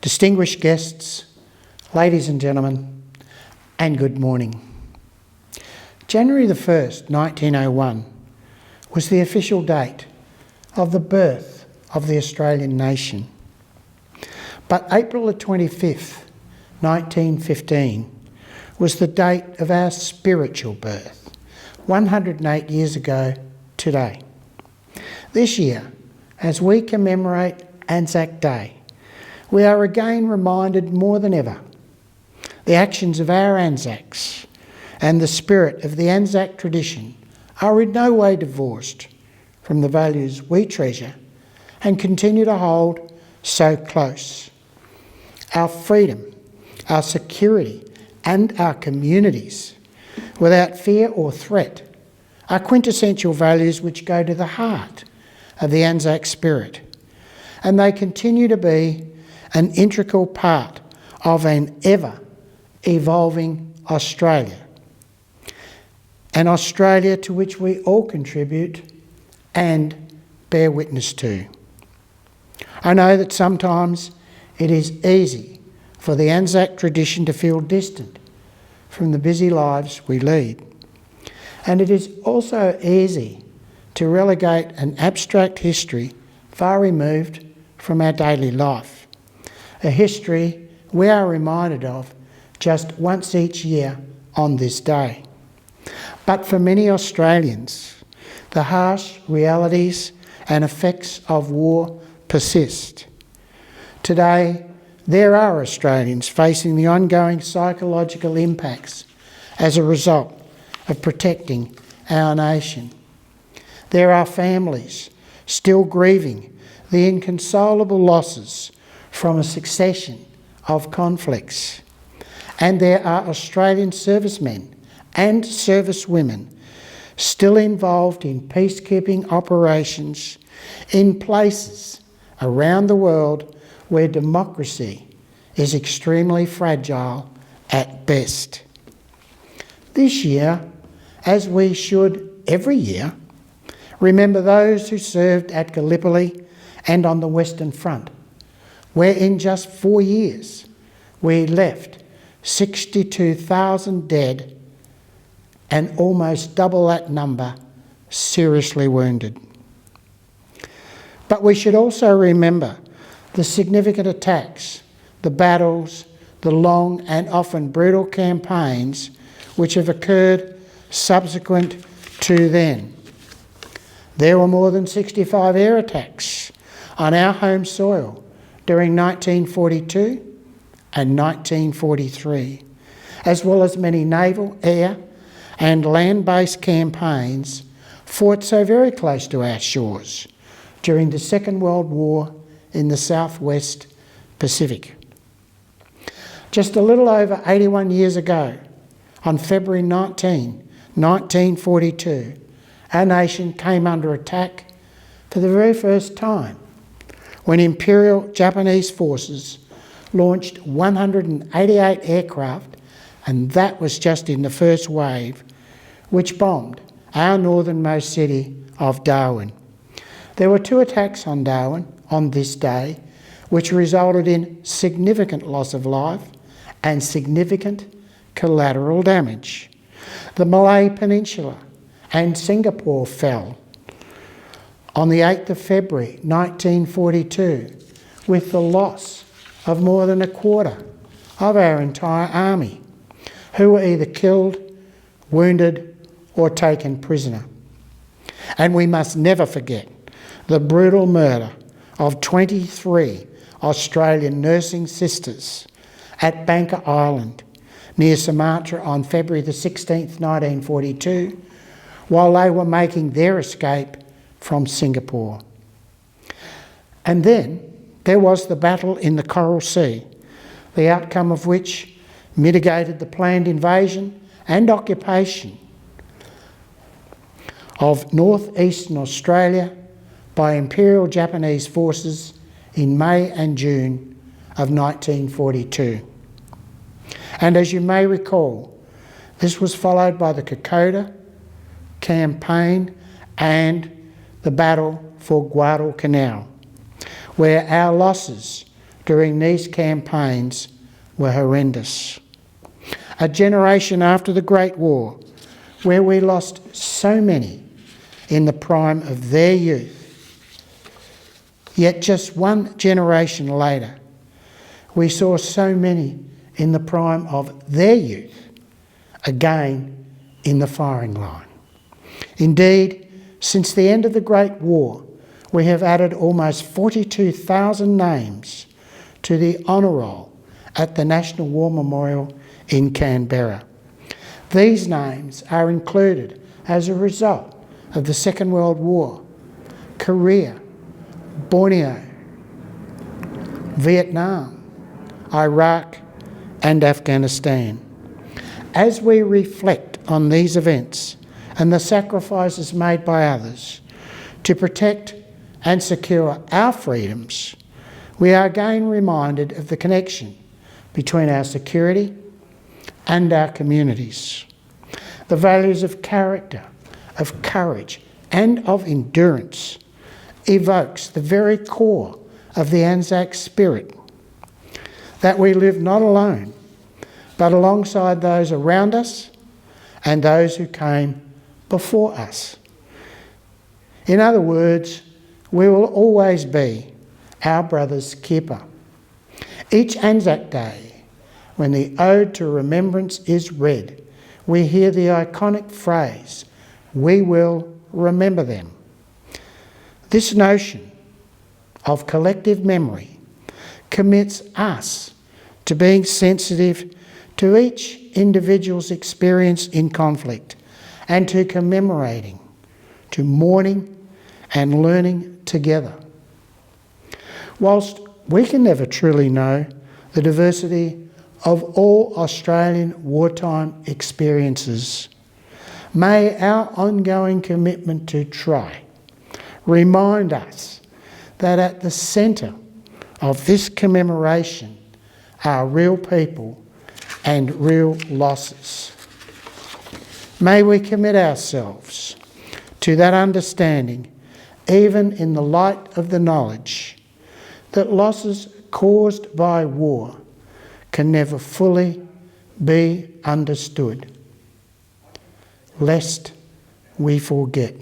distinguished guests, ladies and gentlemen, and good morning. January the 1st, 1901 was the official date of the birth of the Australian nation. But April the 25th, 1915 was the date of our spiritual birth, 108 years ago today. This year, as we commemorate Anzac Day, we are again reminded more than ever the actions of our Anzacs and the spirit of the Anzac tradition are in no way divorced from the values we treasure and continue to hold so close. Our freedom, our security and our communities, without fear or threat, are quintessential values which go to the heart of the Anzac spirit, and they continue to be an integral part of an ever-evolving Australia, an Australia to which we all contribute and bear witness to. I know that sometimes it is easy for the Anzac tradition to feel distant from the busy lives we lead, and it is also easy to relegate an abstract history far removed from our daily life, a history we are reminded of just once each year on this day. But for many Australians, the harsh realities and effects of war persist. Today, there are Australians facing the ongoing psychological impacts as a result of protecting our nation. There are families still grieving the inconsolable losses from a succession of conflicts. And there are Australian servicemen and servicewomen still involved in peacekeeping operations in places around the world where democracy is extremely fragile at best. This year, as we should every year, remember those who served at Gallipoli and on the Western Front, where in just 4 years we left 62,000 dead and almost double that number seriously wounded. But we should also remember the significant attacks, the battles, the long and often brutal campaigns which have occurred subsequent to then. There were more than 65 air attacks on our home soil during 1942 and 1943, as well as many naval, air and land-based campaigns fought so very close to our shores during the Second World War in the Southwest Pacific. Just a little over 81 years ago, on February 19, 1942, our nation came under attack for the very first time when Imperial Japanese forces launched 188 aircraft, and that was just in the first wave, which bombed our northernmost city of Darwin. There were 2 attacks on Darwin on this day, which resulted in significant loss of life and significant collateral damage. The Malay Peninsula and Singapore fell on the 8th of February 1942, with the loss of more than a quarter of our entire army, who were either killed, wounded or taken prisoner. And we must never forget the brutal murder of 23 Australian nursing sisters at Banker Island near Sumatra on February the 16th, 1942, while they were making their escape from Singapore. And then there was the battle in the Coral Sea, the outcome of which mitigated the planned invasion and occupation of northeastern Australia by Imperial Japanese forces in May and June of 1942. And as you may recall, this was followed by the Kokoda campaign and the battle for Guadalcanal, where our losses during these campaigns were horrendous. A generation after the Great War, where we lost so many in the prime of their youth. Yet just one generation later, we saw so many in the prime of their youth, again in the firing line. Indeed, since the end of the Great War, we have added almost 42,000 names to the honour roll at the National War Memorial in Canberra. These names are included as a result of the Second World War, Korea, Borneo, Vietnam, Iraq and Afghanistan. As we reflect on these events and the sacrifices made by others to protect and secure our freedoms, we are again reminded of the connection between our security and our communities. The values of character, of courage and of endurance evokes the very core of the Anzac spirit, that we live not alone, but alongside those around us and those who came before us. In other words, we will always be our brother's keeper. Each Anzac Day, when the Ode to Remembrance is read, we hear the iconic phrase, "We will remember them." This notion of collective memory commits us to being sensitive to each individual's experience in conflict and to commemorating, to mourning and learning together. Whilst we can never truly know the diversity of all Australian wartime experiences, may our ongoing commitment to try remind us that at the centre of this commemoration are real people and real losses. May we commit ourselves to that understanding, even in the light of the knowledge that losses caused by war can never fully be understood, lest we forget.